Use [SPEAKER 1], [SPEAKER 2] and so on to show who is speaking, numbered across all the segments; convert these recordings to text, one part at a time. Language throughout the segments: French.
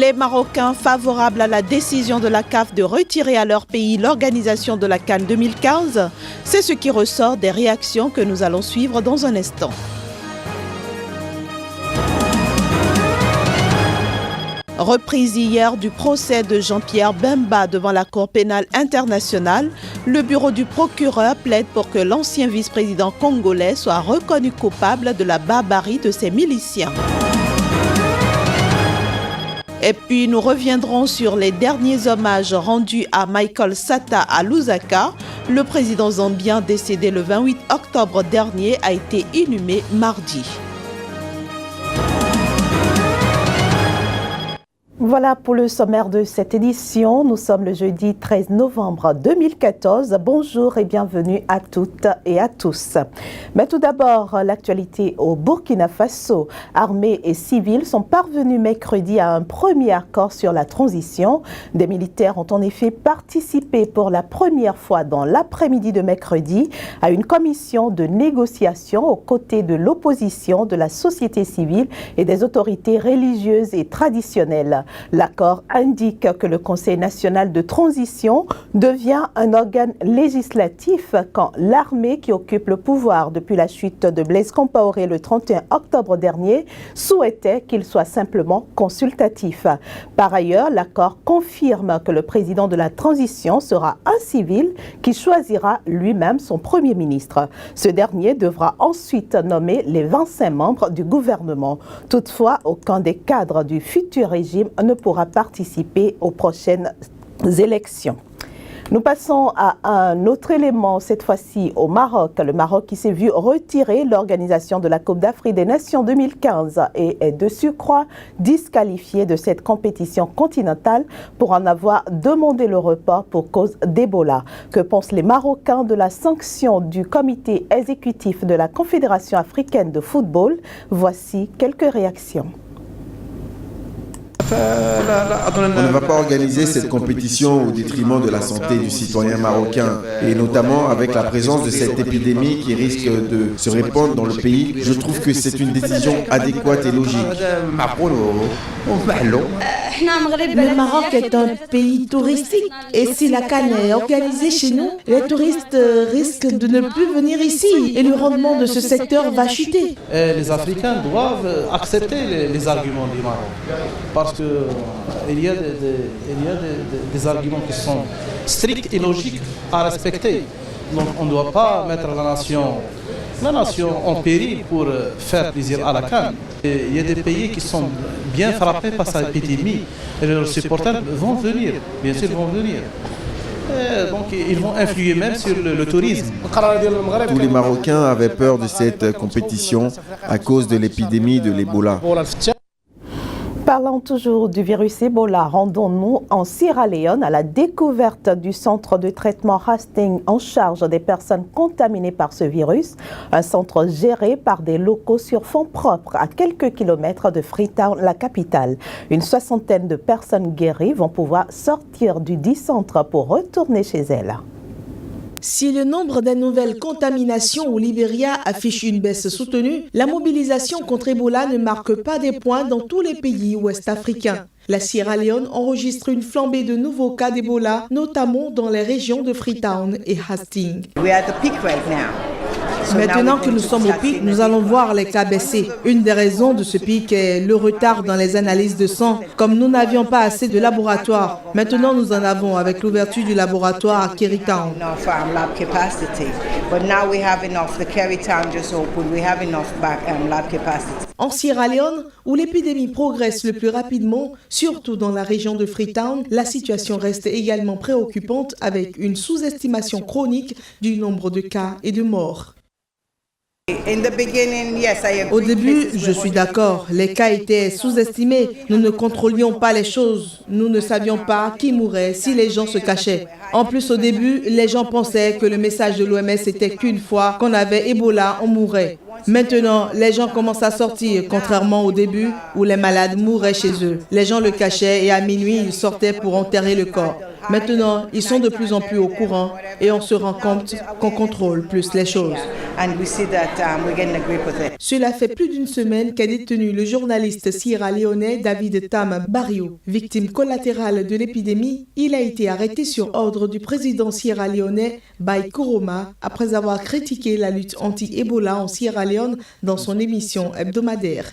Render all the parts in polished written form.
[SPEAKER 1] Les Marocains favorables à la décision de la CAF de retirer à leur pays l'organisation de la CAN 2015, c'est ce qui ressort des réactions que nous allons suivre dans un instant. Reprise hier du procès de Jean-Pierre Bemba devant la Cour pénale internationale, le bureau du procureur plaide pour que l'ancien vice-président congolais soit reconnu coupable de la barbarie de ses miliciens. Et puis nous reviendrons sur les derniers hommages rendus à Michael Sata à Lusaka. Le président zambien décédé le 28 octobre dernier a été inhumé mardi. Voilà pour le sommaire de cette édition. Nous sommes le jeudi 13 novembre 2014. Bonjour et bienvenue à toutes et à tous. Mais tout d'abord, l'actualité au Burkina Faso. Armée et civils sont parvenus mercredi à un premier accord sur la transition. Des militaires ont en effet participé pour la première fois dans l'après-midi de mercredi à une commission de négociation aux côtés de l'opposition, de la société civile et des autorités religieuses et traditionnelles. L'accord indique que le Conseil national de transition devient un organe législatif quand l'armée qui occupe le pouvoir depuis la chute de Blaise Compaoré le 31 octobre dernier souhaitait qu'il soit simplement consultatif. Par ailleurs, l'accord confirme que le président de la transition sera un civil qui choisira lui-même son premier ministre. Ce dernier devra ensuite nommer les 25 membres du gouvernement. Toutefois, aucun des cadres du futur régime ne pourra participer aux prochaines élections. Nous passons à un autre élément, cette fois-ci au Maroc. Le Maroc qui s'est vu retirer l'organisation de la Coupe d'Afrique des Nations 2015 et est de surcroît disqualifié de cette compétition continentale pour en avoir demandé le report pour cause d'Ebola. Que pensent les Marocains de la sanction du comité exécutif de la Confédération africaine de football? Voici quelques réactions.
[SPEAKER 2] On ne va pas organiser cette compétition au détriment de la santé du citoyen marocain et notamment avec la présence de cette épidémie qui risque de se répandre dans le pays. Je trouve que c'est une décision adéquate et logique.
[SPEAKER 3] Le Maroc est un pays touristique et si la CAN est organisée chez nous, les touristes risquent de ne plus venir ici et le rendement de ce secteur va chuter.
[SPEAKER 4] Les Africains doivent accepter les arguments du Maroc parce qu'il y a des arguments qui sont stricts et logiques à respecter. Donc on ne doit pas mettre la nation en péril pour faire plaisir à la CAN. Il y a des pays qui sont bien frappés par cette épidémie et leurs supporters vont venir, bien sûr vont venir. Donc ils vont influer même sur le tourisme.
[SPEAKER 2] Tous les Marocains avaient peur de cette compétition à cause de l'épidémie de l'Ebola.
[SPEAKER 1] Parlant toujours du virus Ebola, rendons-nous en Sierra Leone à la découverte du centre de traitement Hastings en charge des personnes contaminées par ce virus. Un centre géré par des locaux sur fonds propres à quelques kilomètres de Freetown, la capitale. Une soixantaine de personnes guéries vont pouvoir sortir du dit centre pour retourner chez elles.
[SPEAKER 3] Si le nombre des nouvelles contaminations au Libéria affiche une baisse soutenue, la mobilisation contre Ebola ne marque pas des points dans tous les pays ouest-africains. La Sierra Leone enregistre une flambée de nouveaux cas d'Ebola, notamment dans les régions de Freetown et Hastings. Maintenant que nous sommes au pic, nous allons voir les cas baisser. Une des raisons de ce pic est le retard dans les analyses de sang. Comme nous n'avions pas assez de laboratoires, maintenant nous en avons avec l'ouverture du laboratoire à Kerrytown. En Sierra Leone, où l'épidémie progresse le plus rapidement, surtout dans la région de Freetown, la situation reste également préoccupante avec une sous-estimation chronique du nombre de cas et de morts. Au début, je suis d'accord, les cas étaient sous-estimés. Nous ne contrôlions pas les choses. Nous ne savions pas qui mourait, si les gens se cachaient. En plus, au début, les gens pensaient que le message de l'OMS était qu'une fois qu'on avait Ebola, on mourait. Maintenant, les gens commencent à sortir, contrairement au début où les malades mouraient chez eux. Les gens le cachaient et à minuit, ils sortaient pour enterrer le corps. Maintenant, ils sont de plus en plus au courant et on se rend compte qu'on contrôle plus les choses. Cela fait plus d'une semaine qu'a détenu le journaliste sierra-léonais David Tam Barrio. Victime collatérale de l'épidémie, il a été arrêté sur ordre du président sierra-léonais Bai Koroma après avoir critiqué la lutte anti-Ebola en Sierra Leone dans son émission hebdomadaire.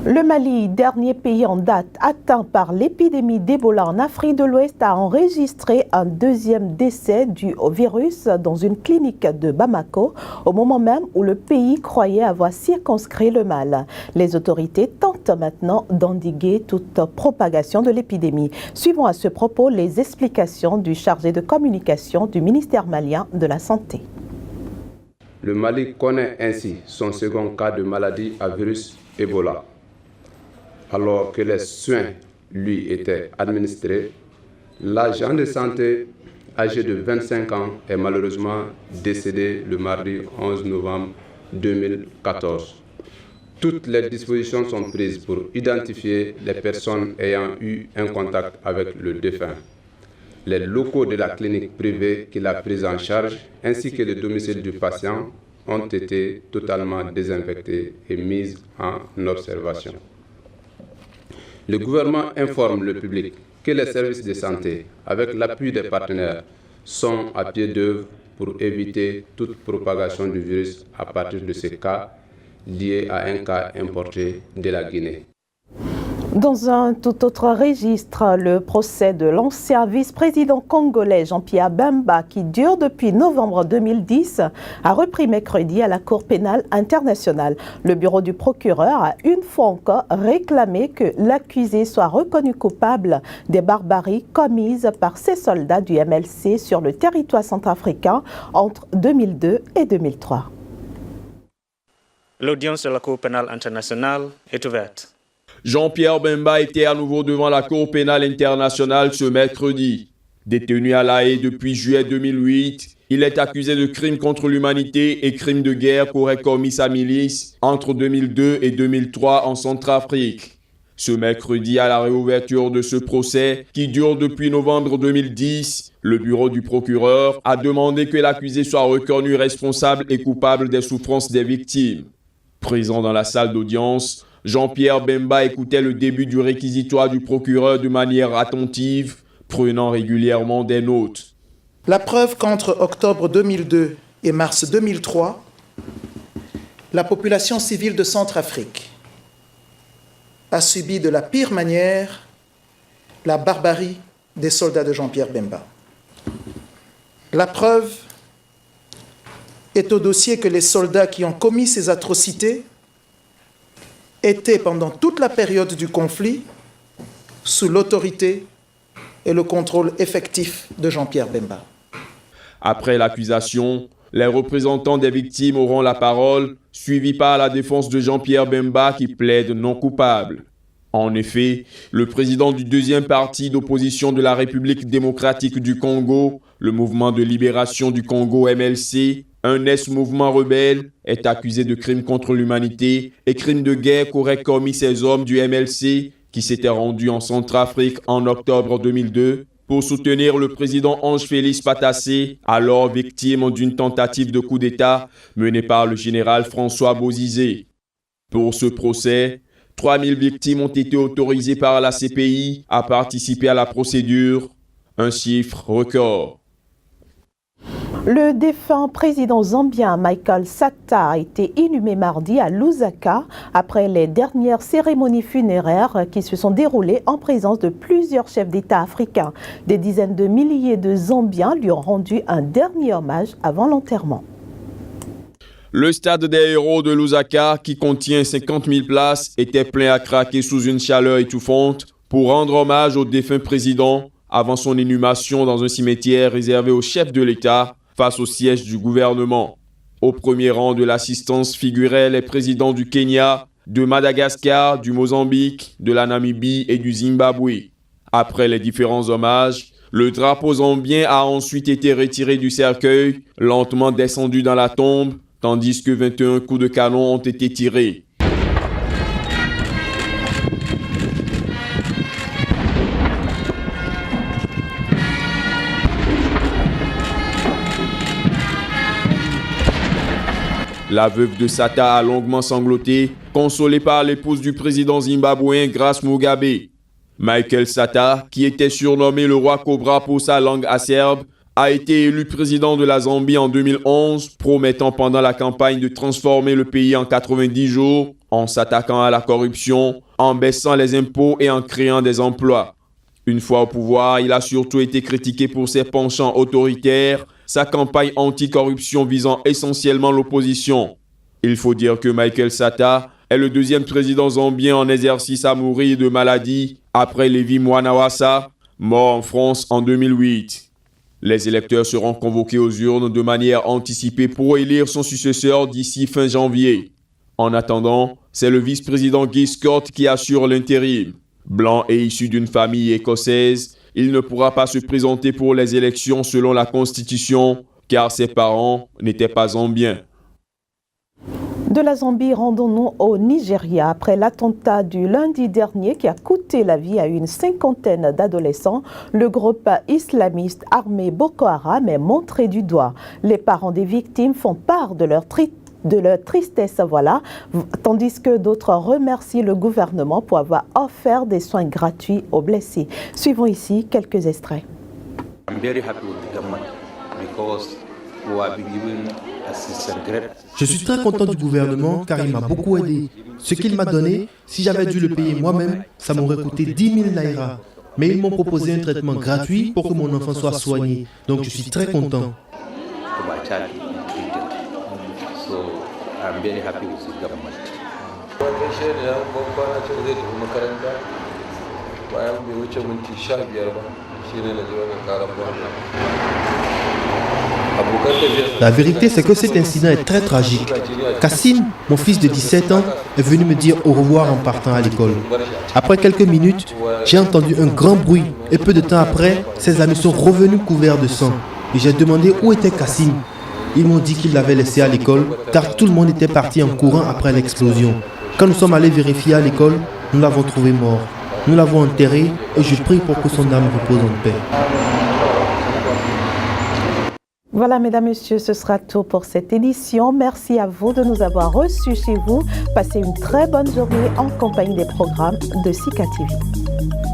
[SPEAKER 1] Le Mali, dernier pays en date atteint par l'épidémie d'Ebola en Afrique de l'Ouest, a enregistré un deuxième décès dû au virus dans une clinique de Bamako, au moment même où le pays croyait avoir circonscrit le mal. Les autorités tentent maintenant d'endiguer toute propagation de l'épidémie. Suivons à ce propos les explications du chargé de communication du ministère malien de la Santé.
[SPEAKER 5] Le Mali connaît ainsi son second cas de maladie à virus Ebola. Alors que les soins lui étaient administrés, l'agent de santé âgé de 25 ans est malheureusement décédé le mardi 11 novembre 2014. Toutes les dispositions sont prises pour identifier les personnes ayant eu un contact avec le défunt. Les locaux de la clinique privée qu'il a prise en charge ainsi que le domicile du patient ont été totalement désinfectés et mis en observation. Le gouvernement informe le public que les services de santé, avec l'appui des partenaires, sont à pied d'œuvre pour éviter toute propagation du virus à partir de ces cas liés à un cas importé de la Guinée.
[SPEAKER 1] Dans un tout autre registre, le procès de l'ancien vice-président congolais Jean-Pierre Bemba, qui dure depuis novembre 2010, a repris mercredi à la Cour pénale internationale. Le bureau du procureur a une fois encore réclamé que l'accusé soit reconnu coupable des barbaries commises par ses soldats du MLC sur le territoire centrafricain entre 2002 et 2003.
[SPEAKER 6] L'audience de la Cour pénale internationale est ouverte.
[SPEAKER 7] Jean-Pierre Bemba était à nouveau devant la Cour pénale internationale ce mercredi. Détenu à La Haye depuis juillet 2008, il est accusé de crimes contre l'humanité et crimes de guerre qu'aurait commis sa milice entre 2002 et 2003 en Centrafrique. Ce mercredi, à la réouverture de ce procès, qui dure depuis novembre 2010, le bureau du procureur a demandé que l'accusé soit reconnu responsable et coupable des souffrances des victimes. Présent dans la salle d'audience, Jean-Pierre Bemba écoutait le début du réquisitoire du procureur de manière attentive, prenant régulièrement des notes.
[SPEAKER 8] La preuve qu'entre octobre 2002 et mars 2003, la population civile de Centrafrique a subi de la pire manière la barbarie des soldats de Jean-Pierre Bemba. La preuve est au dossier que les soldats qui ont commis ces atrocités étaient pendant toute la période du conflit sous l'autorité et le contrôle effectif de Jean-Pierre Bemba.
[SPEAKER 7] Après l'accusation, les représentants des victimes auront la parole, suivis par la défense de Jean-Pierre Bemba qui plaide non coupable. En effet, le président du deuxième parti d'opposition de la République démocratique du Congo, le Mouvement de libération du Congo MLC, un ex-mouvement rebelle, est accusé de crimes contre l'humanité et crimes de guerre qu'auraient commis ces hommes du MLC qui s'étaient rendus en Centrafrique en octobre 2002 pour soutenir le président Ange-Félix Patassé, alors victime d'une tentative de coup d'État menée par le général François Bozizé. Pour ce procès, 3000 victimes ont été autorisées par la CPI à participer à la procédure, un chiffre record.
[SPEAKER 1] Le défunt président zambien Michael Sata a été inhumé mardi à Lusaka après les dernières cérémonies funéraires qui se sont déroulées en présence de plusieurs chefs d'État africains. Des dizaines de milliers de Zambiens lui ont rendu un dernier hommage avant l'enterrement.
[SPEAKER 7] Le stade des héros de Lusaka, qui contient 50 000 places, était plein à craquer sous une chaleur étouffante pour rendre hommage au défunt président avant son inhumation dans un cimetière réservé au chef de l'État face au siège du gouvernement. Au premier rang de l'assistance figuraient les présidents du Kenya, de Madagascar, du Mozambique, de la Namibie et du Zimbabwe. Après les différents hommages, le drapeau zambien a ensuite été retiré du cercueil, lentement descendu dans la tombe, tandis que 21 coups de canon ont été tirés. La veuve de Sata a longuement sangloté, consolée par l'épouse du président zimbabwéen Grace Mugabe. Michael Sata, qui était surnommé le roi Cobra pour sa langue acerbe, a été élu président de la Zambie en 2011, promettant pendant la campagne de transformer le pays en 90 jours, en s'attaquant à la corruption, en baissant les impôts et en créant des emplois. Une fois au pouvoir, il a surtout été critiqué pour ses penchants autoritaires, sa campagne anti-corruption visant essentiellement l'opposition. Il faut dire que Michael Sata est le deuxième président zambien en exercice à mourir de maladie après Levi Mwanawasa, mort en France en 2008. Les électeurs seront convoqués aux urnes de manière anticipée pour élire son successeur d'ici fin janvier. En attendant, c'est le vice-président Guy Scott qui assure l'intérim. Blanc et issu d'une famille écossaise, il ne pourra pas se présenter pour les élections selon la Constitution, car ses parents n'étaient pas zambiens.
[SPEAKER 1] De la Zambie, rendons-nous au Nigeria. Après l'attentat du lundi dernier qui a coûté la vie à une cinquantaine d'adolescents, le groupe islamiste armé Boko Haram est montré du doigt. Les parents des victimes font part de leur tristesse, tandis que d'autres remercient le gouvernement pour avoir offert des soins gratuits aux blessés. Suivons ici quelques extraits.
[SPEAKER 9] Je suis très content du gouvernement car il m'a beaucoup aidé. Ce qu'il m'a donné, si j'avais dû le payer moi-même, ça m'aurait coûté 10 000 naira. Mais ils m'ont proposé un traitement gratuit pour que mon enfant soit soigné. Donc je suis très content. La vérité, c'est que cet incident est très tragique. Kassim, mon fils de 17 ans, est venu me dire au revoir en partant à l'école. Après quelques minutes, j'ai entendu un grand bruit et peu de temps après, ses amis sont revenus couverts de sang. Et j'ai demandé où était Kassim. Ils m'ont dit qu'ils l'avaient laissé à l'école car tout le monde était parti en courant après l'explosion. Quand nous sommes allés vérifier à l'école, nous l'avons trouvé mort. Nous l'avons enterré et je prie pour que son âme repose en paix.
[SPEAKER 1] Voilà, mesdames, messieurs, ce sera tout pour cette édition. Merci à vous de nous avoir reçus chez vous. Passez une très bonne journée en compagnie des programmes de Sika TV.